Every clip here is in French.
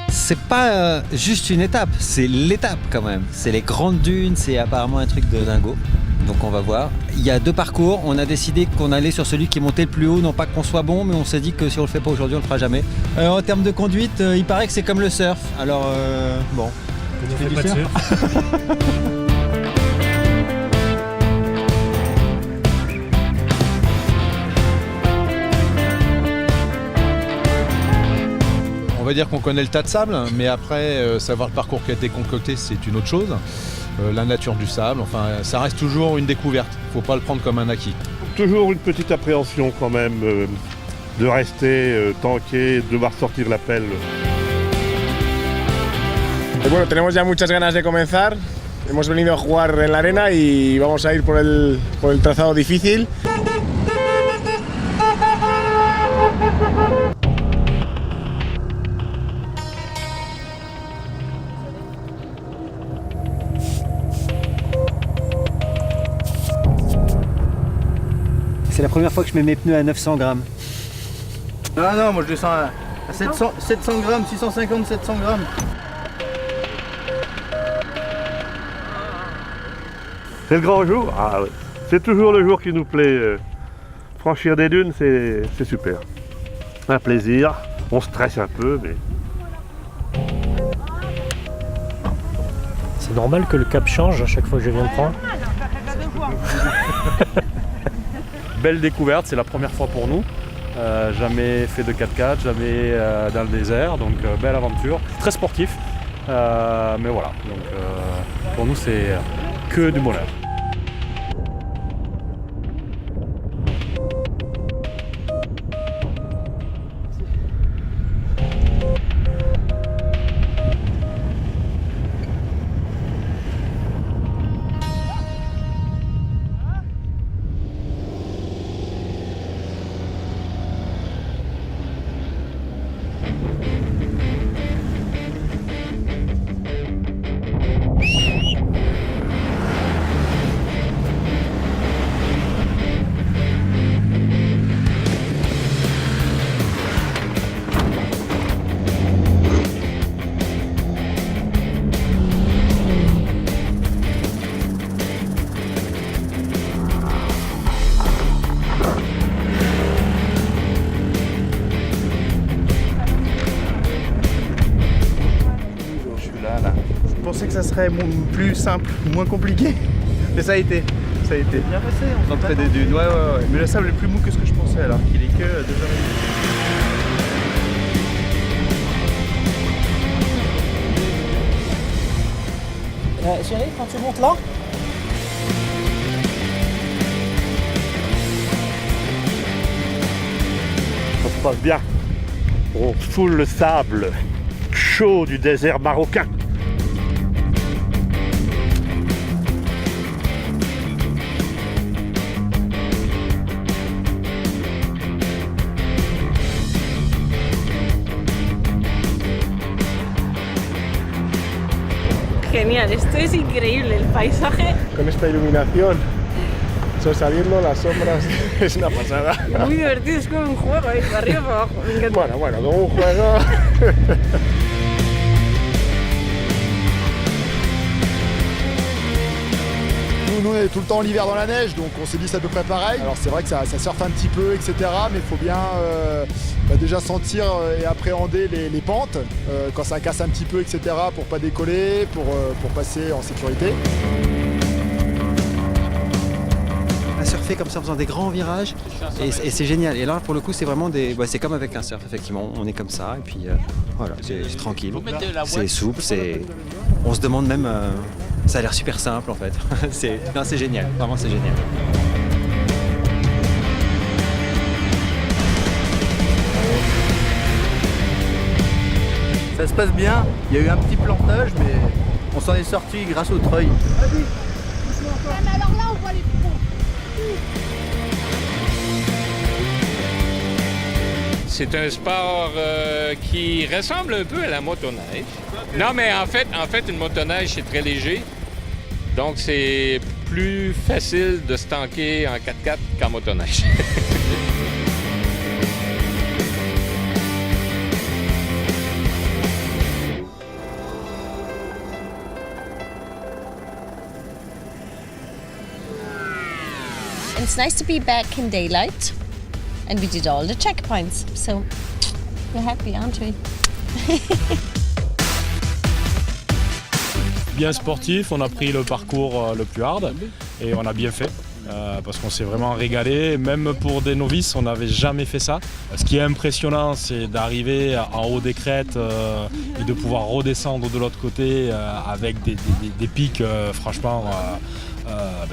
C'est pas juste une étape, c'est l'étape quand même. C'est les grandes dunes, c'est apparemment un truc de dingo. Donc on va voir. Il y a 2 parcours, on a décidé qu'on allait sur celui qui montait le plus haut, non pas qu'on soit bon, mais on s'est dit que si on le fait pas aujourd'hui, on le fera jamais. En termes de conduite, il paraît que c'est comme le surf. Alors bon, tu fais du surf. On va dire qu'on connaît le tas de sable, mais après, savoir le parcours qui a été concocté, c'est une autre chose. La nature du sable, enfin, ça reste toujours une découverte. Il ne faut pas le prendre comme un acquis. Toujours une petite appréhension quand même de rester tanké, de devoir sortir la pelle. Bueno, tenemos ya muchas ganas de comenzar. Hemos venido a jugar en la arena y vamos a ir por el trazado difícil. C'est la première fois que je mets mes pneus à 900 grammes. Non, moi je descends à 700 grammes, 650, 700 grammes. C'est le grand jour. Ah ouais. C'est toujours le jour qui nous plaît. Franchir des dunes, c'est super. Un plaisir. On stresse un peu, mais... C'est normal que le cap change à chaque fois que je viens de prendre. Belle découverte, c'est la première fois pour nous. Jamais fait de 4x4, jamais dans le désert, donc belle aventure. Très sportif, mais voilà. Donc, pour nous, c'est que du bonheur. Je pensais que ça serait plus simple, moins compliqué, mais ça a été. Ça a été bien passé, l'entrée des dunes. Ouais. Mais le sable est plus mou que ce que je pensais alors qu'il est que 2h30. Chérie, quand tu montes là, Ça se passe bien. On foule le sable chaud du désert marocain. Genial, esto es increíble, el paisaje. Con esta iluminación, saliendo las sombras, es una pasada. Es muy divertido, es como un juego, de arriba para abajo. Me encanta. Bueno, como un juego. Nous on est tout le temps l'hiver dans la neige, donc on s'est dit c'est à peu près pareil. Alors c'est vrai que ça surfe un petit peu, etc. Mais il faut bien déjà sentir et appréhender les pentes, quand ça casse un petit peu, etc. pour pas décoller, pour passer en sécurité. On a surfé comme ça en faisant des grands virages et c'est génial. Et là pour le coup c'est vraiment c'est comme avec un surf effectivement, on est comme ça et puis voilà, c'est tranquille, c'est souple, on se demande même, ça a l'air super simple en fait. c'est génial, vraiment c'est génial. Ça se passe bien, il y a eu un petit plantage, mais on s'en est sorti grâce au treuil. Mais alors là, on voit les C'est un sport qui ressemble un peu à la motoneige. Non, mais en fait, une motoneige, c'est très léger. Donc, c'est plus facile de se tanker en 4x4 qu'en motoneige. It's nice to be back in daylight, and we did all the checkpoints, so we're happy, aren't we? Bien sportif, on a pris le parcours le plus hard et on a bien fait. Parce qu'on s'est vraiment régalé, même pour des novices, on n'avait jamais fait ça. Ce qui est impressionnant, c'est d'arriver en haut des crêtes et de pouvoir redescendre de l'autre côté avec des pics franchement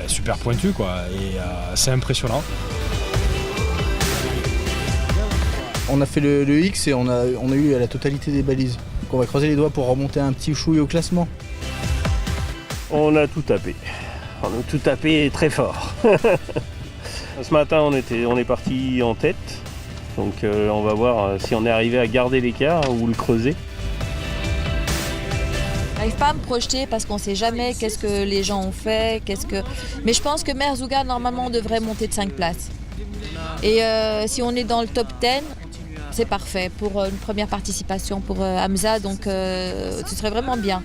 super pointus, quoi. Et c'est impressionnant. On a fait le X et on a eu la totalité des balises. Donc on va croiser les doigts pour remonter un petit chouille au classement. On a tout tapé. On a tout tapé très fort. Ce matin, on est parti en tête. Donc on va voir si on est arrivé à garder l'écart ou le creuser. J'arrive pas à me projeter parce qu'on sait jamais qu'est-ce que les gens ont fait, mais je pense que Merzouga, normalement, on devrait monter de 5 places. Et si on est dans le top 10, c'est parfait pour une première participation pour Hamza, donc ce serait vraiment bien.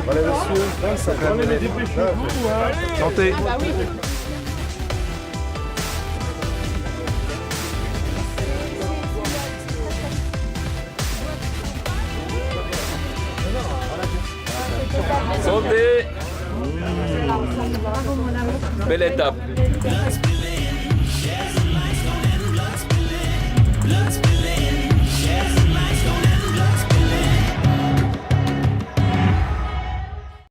Allez, monsieur, ça fait santé. Ah bah oui. Santé. Belle étape.